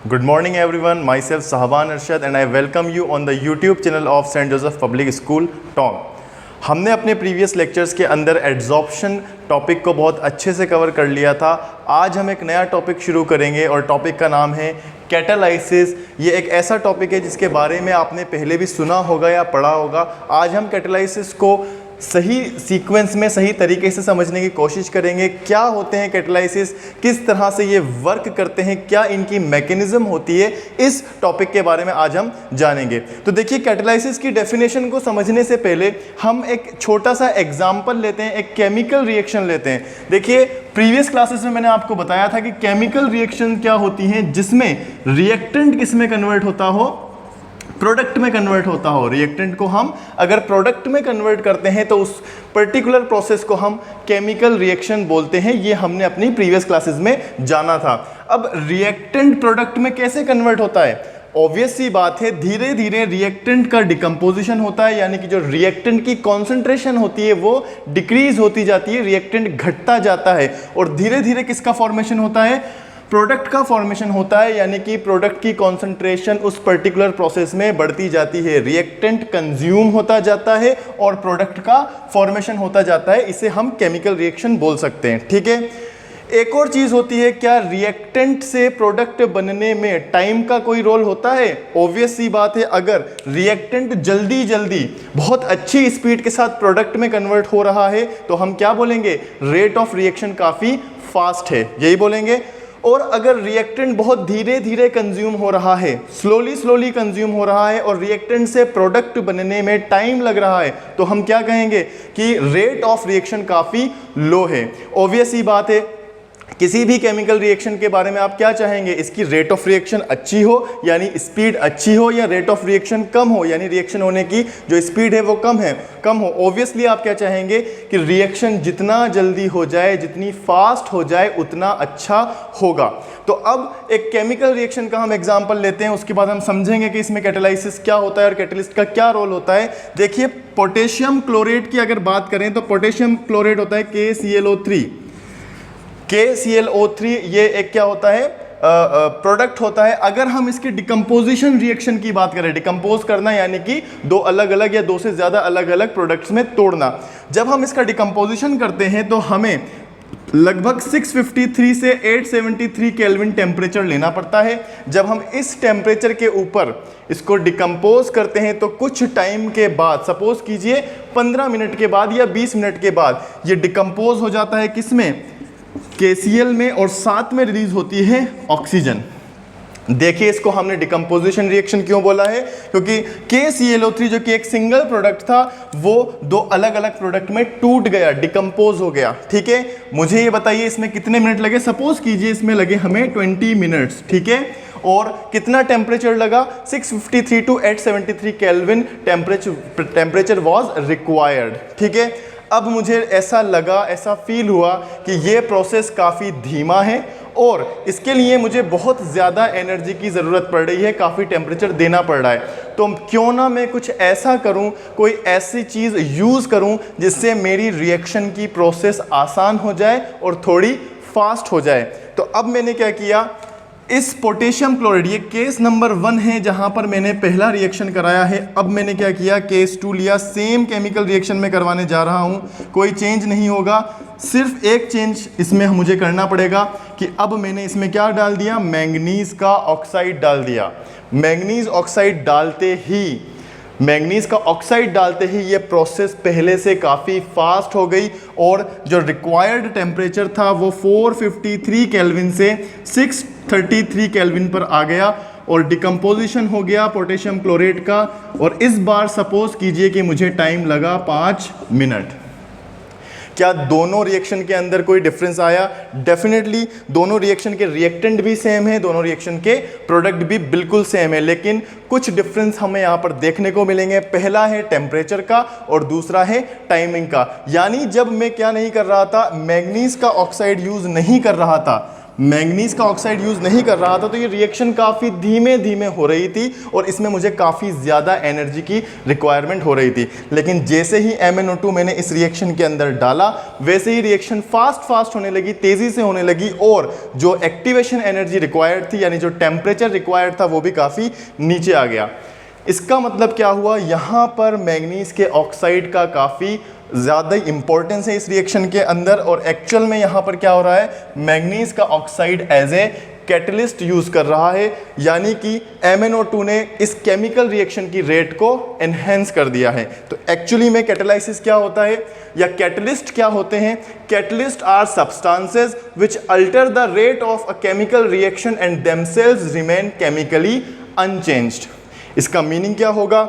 Good morning everyone, myself Sahaban Arshad and I welcome you on the YouTube channel of St. Joseph Public School, Tong। हमने अपने previous lectures के अंदर adsorption topic को बहुत अच्छे से कवर कर लिया था। आज हम एक नया टॉपिक शुरू करेंगे और टॉपिक का नाम है कैटालाइसिस। ये एक ऐसा टॉपिक है जिसके बारे में आपने पहले भी सुना होगा या पढ़ा होगा। आज हम कैटालाइसिस को सही सीक्वेंस में सही तरीके से समझने की कोशिश करेंगे। क्या होते हैं कैटालाइसिस, किस तरह से ये वर्क करते हैं, क्या इनकी मैकेनिज्म होती है, इस टॉपिक के बारे में आज हम जानेंगे। तो देखिए, कैटालाइसिस की डेफिनेशन को समझने से पहले हम एक छोटा सा एग्जांपल लेते हैं, एक केमिकल रिएक्शन लेते हैं। देखिए, प्रीवियस क्लासेस में मैंने आपको बताया था कि केमिकल रिएक्शन क्या होती हैं जिसमें रिएक्टेंट किस में कन्वर्ट होता हो, प्रोडक्ट में कन्वर्ट होता हो। रिएक्टेंट को हम अगर प्रोडक्ट में कन्वर्ट करते हैं तो उस पर्टिकुलर प्रोसेस को हम केमिकल रिएक्शन बोलते हैं। ये हमने अपनी प्रीवियस क्लासेस में जाना था। अब रिएक्टेंट प्रोडक्ट में कैसे कन्वर्ट होता है? ऑब्वियस सी बात है, धीरे धीरे रिएक्टेंट का डिकम्पोजिशन होता है, यानी कि जो रिएक्टेंट की कॉन्सेंट्रेशन होती है वो डिक्रीज होती जाती है, रिएक्टेंट घटता जाता है और धीरे धीरे किसका फॉर्मेशन होता है? प्रोडक्ट का फॉर्मेशन होता है, यानी कि प्रोडक्ट की कॉन्सेंट्रेशन उस पर्टिकुलर प्रोसेस में बढ़ती जाती है, रिएक्टेंट कंज्यूम होता जाता है और प्रोडक्ट का फॉर्मेशन होता जाता है। इसे हम केमिकल रिएक्शन बोल सकते हैं। ठीक है, एक और चीज़ होती है, क्या रिएक्टेंट से प्रोडक्ट बनने में टाइम का कोई रोल होता है? ऑब्वियस सी बात है, अगर रिएक्टेंट जल्दी जल्दी बहुत अच्छी स्पीड के साथ प्रोडक्ट में कन्वर्ट हो रहा है तो हम क्या बोलेंगे? रेट ऑफ रिएक्शन काफ़ी फास्ट है, यही बोलेंगे। और अगर रिएक्टेंट बहुत धीरे धीरे कंज्यूम हो रहा है, स्लोली कंज्यूम हो रहा है और रिएक्टेंट से प्रोडक्ट बनने में टाइम लग रहा है तो हम क्या कहेंगे कि रेट ऑफ रिएक्शन काफ़ी लो है। ऑब्वियस ही बात है, किसी भी केमिकल रिएक्शन के बारे में आप क्या चाहेंगे? इसकी रेट ऑफ रिएक्शन अच्छी हो, यानी स्पीड अच्छी हो, या रेट ऑफ रिएक्शन कम हो, यानी रिएक्शन होने की जो स्पीड है वो कम हो। ऑब्वियसली आप क्या चाहेंगे कि रिएक्शन जितना जल्दी हो जाए, जितनी फास्ट हो जाए उतना अच्छा होगा। तो अब एक केमिकल रिएक्शन का हम एग्जाम्पल लेते हैं, उसके बाद हम समझेंगे कि इसमें कैटालाइसिस क्या होता है और कैटलिस्ट का क्या रोल होता है। देखिए, पोटेशियम क्लोरेट की अगर बात करें तो पोटेशियम क्लोरेट होता है KClO3। KClO3 ये एक क्या होता है? प्रोडक्ट होता है। अगर हम इसके डिकम्पोजिशन रिएक्शन की बात करें, डिकम्पोज करना यानी कि दो अलग अलग या दो से ज़्यादा अलग अलग प्रोडक्ट्स में तोड़ना, जब हम इसका डिकम्पोजिशन करते हैं तो हमें लगभग 653 से 873 केल्विन टेम्परेचर लेना पड़ता है। जब हम इस टेम्परेचर के ऊपर इसको डिकम्पोज करते हैं तो कुछ टाइम के बाद, सपोज कीजिए 15 मिनट के बाद या 20 मिनट के बाद, ये डिकम्पोज हो जाता है किसमें? KCl में, और साथ में रिलीज होती है ऑक्सीजन। देखिए, इसको हमने डिकम्पोजिशन रिएक्शन क्यों बोला है? क्योंकि KClO3 जो कि एक सिंगल प्रोडक्ट था वो दो अलग अलग प्रोडक्ट में टूट गया, डिकम्पोज हो गया। ठीक है, मुझे ये बताइए इसमें कितने मिनट लगे? सपोज कीजिए इसमें लगे हमें 20 मिनट्स। ठीक है, और कितना टेम्परेचर लगा? 653 to 873 kelvin temperature was required. ठीक है, अब मुझे ऐसा लगा, ऐसा फील हुआ कि ये प्रोसेस काफ़ी धीमा है और इसके लिए मुझे बहुत ज़्यादा एनर्जी की ज़रूरत पड़ रही है, काफ़ी टेम्परेचर देना पड़ रहा है। तो क्यों ना मैं कुछ ऐसा करूं, कोई ऐसी चीज़ यूज़ करूं जिससे मेरी रिएक्शन की प्रोसेस आसान हो जाए और थोड़ी फास्ट हो जाए। तो अब मैंने क्या किया, इस पोटेशियम क्लोराइड, ये केस नंबर 1 है जहां पर मैंने पहला रिएक्शन कराया है। अब मैंने क्या किया, केस 2 लिया, सेम केमिकल रिएक्शन में करवाने जा रहा हूं, कोई चेंज नहीं होगा। सिर्फ एक चेंज इसमें मुझे करना पड़ेगा कि अब मैंने इसमें क्या डाल दिया? मैंगनीज का ऑक्साइड डाल दिया। मैंगनीज ऑक्साइड डालते ही ये प्रोसेस पहले से काफ़ी फास्ट हो गई और जो रिक्वायर्ड टेम्परेचर था वो 453 केल्विन से 633 केल्विन पर आ गया और डिकम्पोजिशन हो गया पोटेशियम क्लोरेट का। और इस बार सपोज कीजिए कि मुझे टाइम लगा 5 मिनट। क्या दोनों रिएक्शन के अंदर कोई डिफरेंस आया? डेफिनेटली दोनों रिएक्शन के रिएक्टेंट भी सेम है, दोनों रिएक्शन के प्रोडक्ट भी बिल्कुल सेम है, लेकिन कुछ डिफरेंस हमें यहाँ पर देखने को मिलेंगे। पहला है टेम्परेचर का और दूसरा है टाइमिंग का। यानी जब मैं क्या नहीं कर रहा था, मैंगनीज का ऑक्साइड यूज़ नहीं कर रहा था, मैंगनीज का ऑक्साइड यूज़ नहीं कर रहा था तो ये रिएक्शन काफ़ी धीमे धीमे हो रही थी और इसमें मुझे काफ़ी ज़्यादा एनर्जी की रिक्वायरमेंट हो रही थी। लेकिन जैसे ही MnO2 मैंने इस रिएक्शन के अंदर डाला वैसे ही रिएक्शन फास्ट होने लगी, तेज़ी से होने लगी और जो एक्टिवेशन एनर्जी रिक्वायर्ड थी यानी जो टेम्परेचर रिक्वायर्ड था वो भी काफ़ी नीचे आ गया। इसका मतलब क्या हुआ, यहाँ पर मैंगनीज के ऑक्साइड का काफ़ी ज़्यादा इंपॉर्टेंस है इस रिएक्शन के अंदर और एक्चुअल में यहाँ पर क्या हो रहा है, मैंगनीज का oxide as a catalyst use कर रहा है, यानी कि MnO2 ने इस केमिकल रिएक्शन की रेट को एनहेंस कर दिया है। तो एक्चुअली में कैटेलाइसिस क्या होता है या कैटलिस्ट क्या होते हैं? Catalyst are substances which alter the rate of a chemical reaction and themselves remain chemically unchanged. इसका मीनिंग क्या होगा,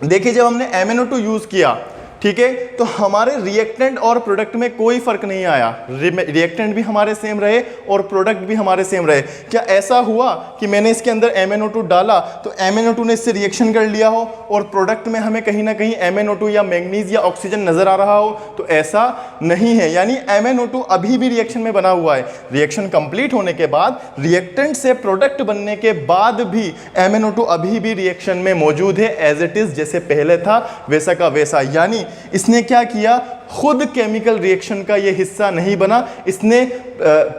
देखिए जब हमने MnO2 यूज़ किया, ठीक है, तो हमारे रिएक्टेंट और प्रोडक्ट में कोई फर्क नहीं आया, रिएक्टेंट भी हमारे सेम रहे और प्रोडक्ट भी हमारे सेम रहे। क्या ऐसा हुआ कि मैंने इसके अंदर MnO2 डाला तो MnO2 ने इससे रिएक्शन कर लिया हो और प्रोडक्ट में हमें कहीं ना कहीं MnO2 या मैंगनीज या ऑक्सीजन नजर आ रहा हो? तो ऐसा नहीं है, यानी MnO2 अभी भी रिएक्शन में बना हुआ है। रिएक्शन कंप्लीट होने के बाद, रिएक्टेंट से प्रोडक्ट बनने के बाद भी MnO2 अभी भी रिएक्शन में मौजूद है, एज इट इज, जैसे पहले था वैसा का वैसा। यानी इसने क्या किया, खुद केमिकल रिएक्शन का ये हिस्सा नहीं बना, इसने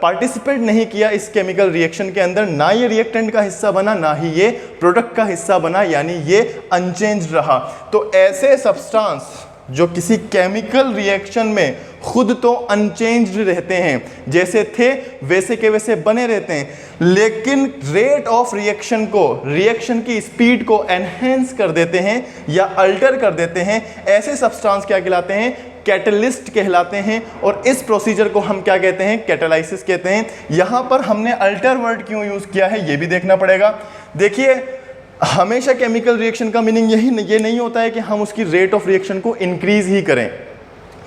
पार्टिसिपेट नहीं किया इस केमिकल रिएक्शन के अंदर, ना ये रिएक्टेंट का हिस्सा बना ना ही ये प्रोडक्ट का हिस्सा बना, यानी ये अनचेंज्ड रहा। तो ऐसे सब्सटेंस जो किसी केमिकल रिएक्शन में खुद तो अनचेंज्ड रहते हैं, जैसे थे वैसे के वैसे बने रहते हैं, लेकिन रेट ऑफ रिएक्शन को, रिएक्शन की स्पीड को एनहेंस कर देते हैं या अल्टर कर देते हैं, ऐसे सब्सटेंस क्या कहलाते हैं? कैटलिस्ट कहलाते हैं। और इस प्रोसीजर को हम क्या कहते हैं? कैटालाइसिस कहते हैं। यहां पर हमने अल्टर वर्ड क्यों यूज किया है ये भी देखना पड़ेगा। देखिए, हमेशा केमिकल रिएक्शन का मीनिंग ये नहीं होता है कि हम उसकी रेट ऑफ रिएक्शन को इंक्रीज ही करें,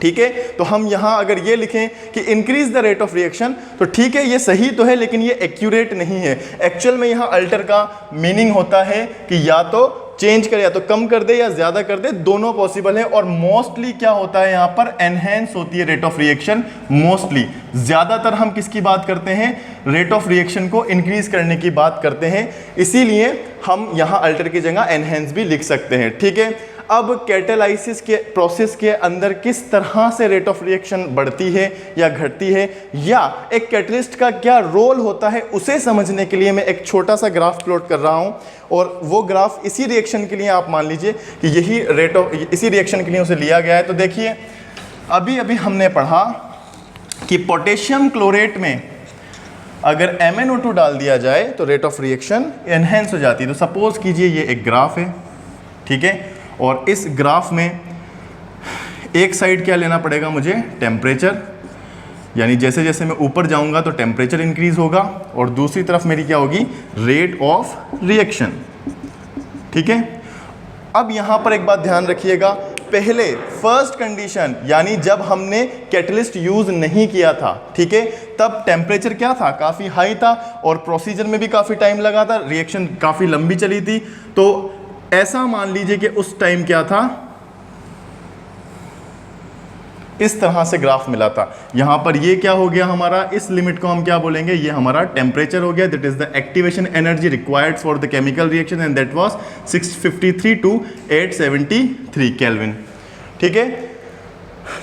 ठीक है। तो हम यहाँ अगर ये लिखें कि increase the rate of reaction, तो ठीक है, ये सही तो है लेकिन ये एक्यूरेट नहीं है। एक्चुअल में यहाँ अल्टर का मीनिंग होता है कि या तो चेंज करे, या तो कम कर दे या ज्यादा कर दे, दोनों पॉसिबल है। और मोस्टली क्या होता है, यहाँ पर एनहेंस होती है रेट ऑफ रिएक्शन। मोस्टली, ज्यादातर हम किसकी बात करते हैं? रेट ऑफ रिएक्शन को इंक्रीज करने की बात करते हैं, इसीलिए हम यहाँ अल्टर की जगह एनहेंस भी लिख सकते हैं, ठीक है। अब कैटालाइसिस के प्रोसेस के अंदर किस तरह से रेट ऑफ रिएक्शन बढ़ती है या घटती है, या एक कैटलिस्ट का क्या रोल होता है, उसे समझने के लिए मैं एक छोटा सा ग्राफ प्लॉट कर रहा हूं। और वो ग्राफ इसी रिएक्शन के लिए, आप मान लीजिए कि यही रेट ऑफ, इसी रिएक्शन के लिए उसे लिया गया है। तो देखिए, अभी अभी हमने पढ़ा कि पोटेशियम क्लोरेट में अगर MnO2 डाल दिया जाए तो रेट ऑफ रिएक्शन एनहेंस हो जाती है। तो सपोज कीजिए ये एक ग्राफ है, ठीक है, और इस ग्राफ में एक साइड क्या लेना पड़ेगा मुझे? टेम्परेचर, यानी जैसे जैसे मैं ऊपर जाऊंगा तो टेम्परेचर इंक्रीज होगा, और दूसरी तरफ मेरी क्या होगी? रेट ऑफ रिएक्शन, ठीक है। अब यहां पर एक बात ध्यान रखिएगा, पहले फर्स्ट कंडीशन, यानी जब हमने कैटलिस्ट यूज नहीं किया था, ठीक है, तब टेम्परेचर क्या था? काफ़ी हाई था और प्रोसीजर में भी काफ़ी टाइम लगा था, रिएक्शन काफ़ी लंबी चली थी। तो ऐसा मान लीजिए कि उस टाइम क्या था, इस तरह से ग्राफ मिला था। यहां पर ये क्या हो गया हमारा? इस लिमिट को हम क्या बोलेंगे? ये हमारा टेम्परेचर हो गया, that is the activation energy required for the chemical reaction, and that was 653 to 873 kelvin, ठीक है।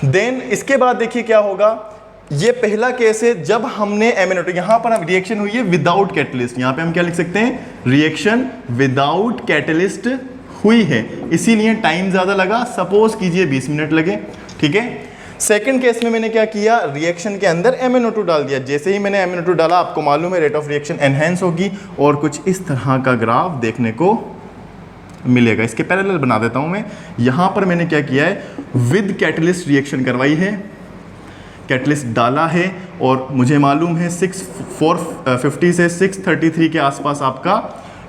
देन इसके बाद देखिए क्या होगा, ये पहला केस है जब हमने MnO2, यहां पर हम रिएक्शन हुई है विदाउट कैटलिस्ट, यहां पे हम क्या लिख सकते हैं? रिएक्शन विदाउट कैटलिस्ट हुई है, इसीलिए टाइम ज्यादा लगा, सपोज कीजिए 20 मिनट लगे, ठीक है। सेकंड केस में मैंने क्या किया? रिएक्शन के अंदर MnO2 डाल दिया। जैसे ही मैंने MnO2 डाला, आपको मालूम है रेट ऑफ रिएक्शन एनहेंस होगी और कुछ इस तरह का ग्राफ देखने को मिलेगा। इसके पैरेलल बना देता हूं मैं। यहां पर मैंने क्या किया है? विद कैटलिस्ट रिएक्शन करवाई है, कैटलिस्ट डाला है, और मुझे मालूम है 450 से 633 के आसपास आपका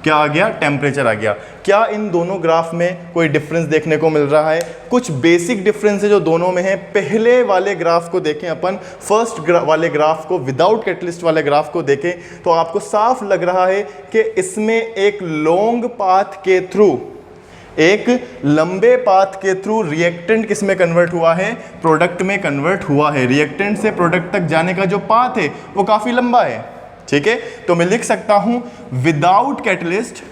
क्या आ गया? टेम्परेचर आ गया। क्या इन दोनों ग्राफ में कोई डिफरेंस देखने को मिल रहा है? कुछ बेसिक डिफरेंस है जो दोनों में है। पहले वाले ग्राफ को देखें अपन, फर्स्ट वाले ग्राफ को, विदाउट कैटलिस्ट वाले ग्राफ को देखें, तो आपको साफ लग रहा है कि इसमें एक लॉन्ग पाथ के थ्रू, एक लंबे पाथ के थ्रू रिएक्टेंट किस में कन्वर्ट हुआ है? प्रोडक्ट में कन्वर्ट हुआ है। रिएक्टेंट से प्रोडक्ट तक जाने का जो पाथ है वो काफ़ी लंबा है, ठीक है, तो मैं लिख सकता हूं विदाउट कैटलिस्ट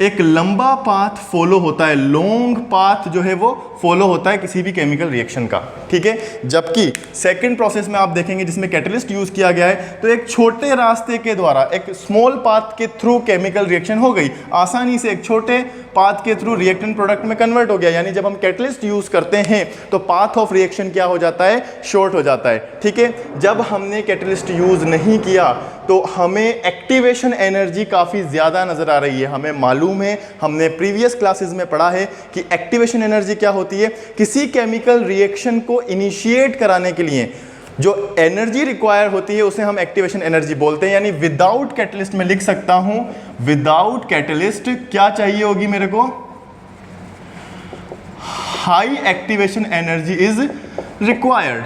एक लंबा पाथ फॉलो होता है, लॉन्ग पाथ जो है वो फॉलो होता है किसी भी केमिकल रिएक्शन का, ठीक है। जबकि सेकंड प्रोसेस में आप देखेंगे जिसमें कैटलिस्ट यूज किया गया है, तो एक छोटे रास्ते के द्वारा, एक स्मॉल पाथ के थ्रू केमिकल रिएक्शन हो गई, आसानी से एक छोटे पाथ के थ्रू रिएक्टेंट प्रोडक्ट में कन्वर्ट हो गया। यानी जब हम कैटलिस्ट यूज करते हैं तो पाथ ऑफ रिएक्शन क्या हो जाता है, शॉर्ट हो जाता है, ठीक है। जब हमने कैटलिस्ट यूज नहीं किया तो हमें एक्टिवेशन एनर्जी काफ़ी ज़्यादा नज़र आ रही है। हमें मालूम है, हमने प्रीवियस क्लासेस में पढ़ा है कि एक्टिवेशन एनर्जी क्या होती है। किसी केमिकल रिएक्शन को इनिशिएट कराने के लिए जो एनर्जी रिक्वायर होती है उसे हम एक्टिवेशन एनर्जी बोलते हैं। यानी विदाउट कैटलिस्ट में लिख सकता हूं, विदाउट कैटलिस्ट क्या चाहिए होगी मेरे को, high activation energy is required,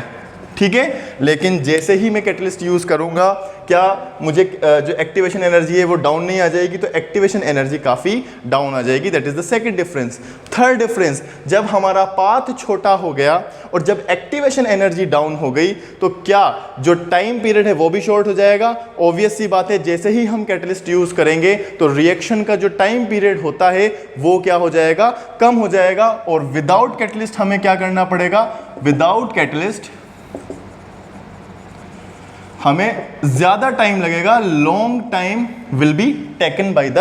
ठीक है। लेकिन जैसे ही मैं कैटलिस्ट यूज करूंगा, क्या मुझे जो एक्टिवेशन एनर्जी है वो डाउन नहीं आ जाएगी, तो एक्टिवेशन एनर्जी काफ़ी डाउन आ जाएगी। That is the second difference. Third difference, जब हमारा पाथ छोटा हो गया और जब एक्टिवेशन एनर्जी डाउन हो गई तो क्या जो टाइम पीरियड है वो भी शॉर्ट हो जाएगा। ऑब्वियस सी बात है, जैसे ही हम कैटलिस्ट यूज करेंगे तो रिएक्शन का जो टाइम पीरियड होता है वो क्या हो जाएगा, कम हो जाएगा। और विदाउट कैटलिस्ट हमें क्या करना पड़ेगा, विदाउट कैटलिस्ट हमें ज्यादा टाइम लगेगा, long time will be taken by the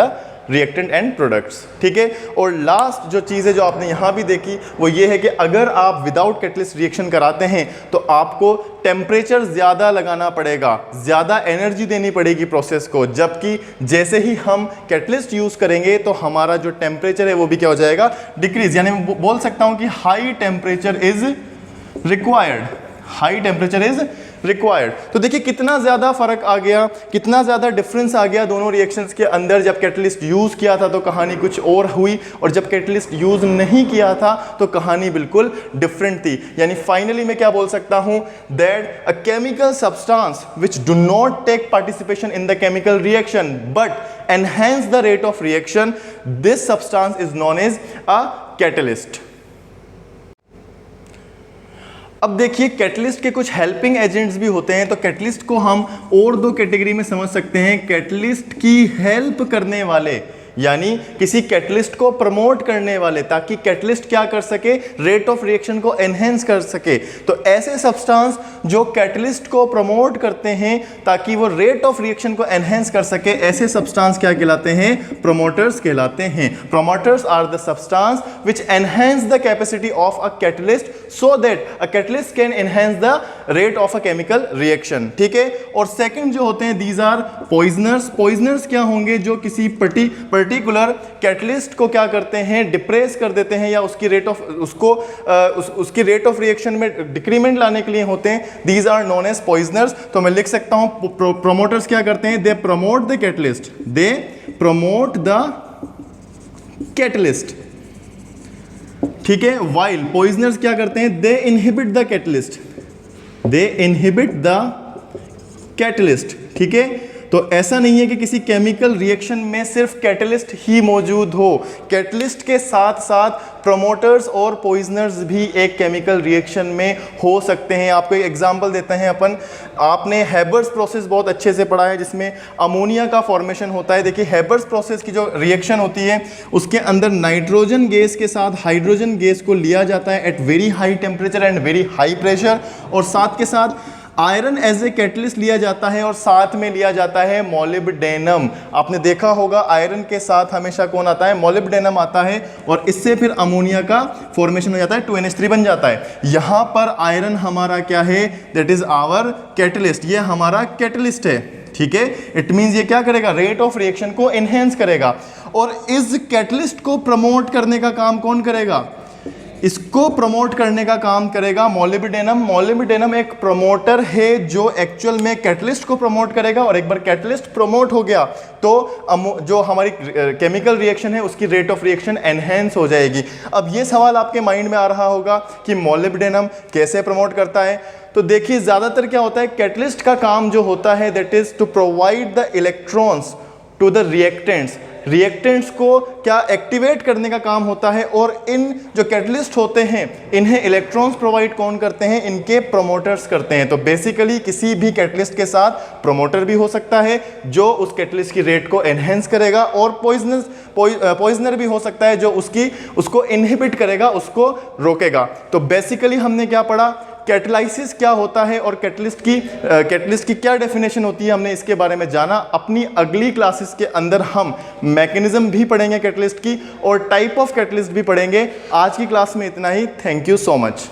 reactant and products, ठीक है। और लास्ट जो चीज़ है जो आपने यहाँ भी देखी वो ये है कि अगर आप विदाउट कैटलिस्ट रिएक्शन कराते हैं तो आपको टेम्परेचर ज़्यादा लगाना पड़ेगा, ज़्यादा एनर्जी देनी पड़ेगी प्रोसेस को। जबकि जैसे ही हम कैटलिस्ट यूज़ करेंगे तो हमारा जो टेम्परेचर है वो भी क्या हो जाएगा, डिक्रीज। यानी मैं बोल सकता हूँ कि high temperature is required, high temperature is required. तो देखिए कितना ज़्यादा फर्क आ गया, कितना ज़्यादा डिफरेंस आ गया दोनों रिएक्शंस के अंदर। जब कैटलिस्ट यूज़ किया था तो कहानी कुछ और हुई, और जब कैटलिस्ट यूज़ नहीं किया था तो कहानी बिल्कुल डिफरेंट थी। यानी फाइनली मैं क्या बोल सकता हूँ, that a chemical substance which do not take participation in the chemical reaction but enhance the rate of reaction, this substance is known as a catalyst. अब देखिए कैटलिस्ट के कुछ हेल्पिंग एजेंट्स भी होते हैं, तो कैटलिस्ट को हम और दो कैटेगरी में समझ सकते हैं। कैटलिस्ट की हेल्प करने वाले, यानी किसी कैटलिस्ट को प्रमोट करने वाले, ताकि कैटलिस्ट क्या कर सके, रेट ऑफ रिएक्शन को एनहेंस कर सके। तो ऐसे सब्सटेंस जो कैटलिस्ट को प्रमोट करते हैं ताकि वो रेट ऑफ रिएक्शन को एनहेंस कर सके, ऐसे सब्सटेंस क्या कहलाते हैं, प्रोमोटर्स कहलाते हैं। Promoters are the substance which enhance the capacity of a catalyst so that a catalyst can enhance the rate of a chemical reaction, ठीक है। और सेकंड जो होते हैं, दीज आर पॉइजनर्स। पॉइजनर्स क्या होंगे, जो किसी पर्टिकुलर कैटलिस्ट को क्या करते हैं, डिप्रेस कर देते हैं, या उसकी रेट ऑफ उसकी रेट ऑफ रिएक्शन में डिक्रीमेंट लाने के लिए होते हैं। These are known as poisoners. तो मैं लिख सकता हूं प्रोमोटर्स क्या करते हैं, they promote the catalyst, they promote the catalyst, ठीक है। वाइल पॉइजनर्स क्या करते हैं, they inhibit the catalyst, they inhibit the catalyst, ठीक है। तो ऐसा नहीं है कि किसी केमिकल रिएक्शन में सिर्फ कैटलिस्ट ही मौजूद हो, कैटलिस्ट के साथ साथ प्रोमोटर्स और पॉइजनर्स भी एक केमिकल रिएक्शन में हो सकते हैं। आपको एक एग्जांपल देते हैं अपन, आपने हैबर्स प्रोसेस बहुत अच्छे से पढ़ा है जिसमें अमोनिया का फॉर्मेशन होता है। देखिए हैबर्स प्रोसेस की जो रिएक्शन होती है उसके अंदर नाइट्रोजन गैस के साथ हाइड्रोजन गैस को लिया जाता है at very high temperature and very high pressure, और साथ के साथ आयरन एज ए कैटलिस्ट लिया जाता है, और साथ में लिया जाता है मोलिब्डेनम। आपने देखा होगा आयरन के साथ हमेशा कौन आता है, मोलिब्डेनम आता है, और इससे फिर अमोनिया का फॉर्मेशन हो जाता है, 2NH3 बन जाता है। यहाँ पर आयरन हमारा क्या है, दैट इज आवर कैटलिस्ट, ये हमारा कैटलिस्ट है, ठीक है। इट मीन्स ये क्या करेगा, रेट ऑफ रिएक्शन को एनहेंस करेगा। और इस कैटलिस्ट को प्रमोट करने का काम कौन करेगा, इसको प्रमोट करने का काम करेगा मोलिब्डेनम। मोलिब्डेनम एक प्रमोटर है जो एक्चुअल में कैटलिस्ट को प्रमोट करेगा, और एक बार कैटलिस्ट प्रमोट हो गया तो जो हमारी केमिकल रिएक्शन है उसकी रेट ऑफ रिएक्शन एनहेंस हो जाएगी। अब ये सवाल आपके माइंड में आ रहा होगा कि मोलिब्डेनम कैसे प्रमोट करता है। तो देखिए ज़्यादातर क्या होता है, कैटलिस्ट का काम जो होता है that is to provide the electrons to the reactants reactants को क्या एक्टिवेट करने का काम होता है, और इन जो कैटलिस्ट होते हैं इन्हें इलेक्ट्रॉन्स प्रोवाइड कौन करते हैं, इनके प्रोमोटर्स करते हैं। तो बेसिकली किसी भी कैटलिस्ट के साथ प्रोमोटर भी हो सकता है जो उस कैटलिस्ट की रेट को एनहेंस करेगा, और पॉइजनर भी हो सकता है जो उसको इनहिबिट करेगा, उसको रोकेगा। तो बेसिकली हमने क्या पढ़ा, कैटलाइसिस क्या होता है और कैटलिस्ट की क्या डेफिनेशन होती है, हमने इसके बारे में जाना। अपनी अगली क्लासेस के अंदर हम मैकेनिज्म भी पढ़ेंगे कैटलिस्ट की, और टाइप ऑफ कैटलिस्ट भी पढ़ेंगे। आज की क्लास में इतना ही। Thank you so much.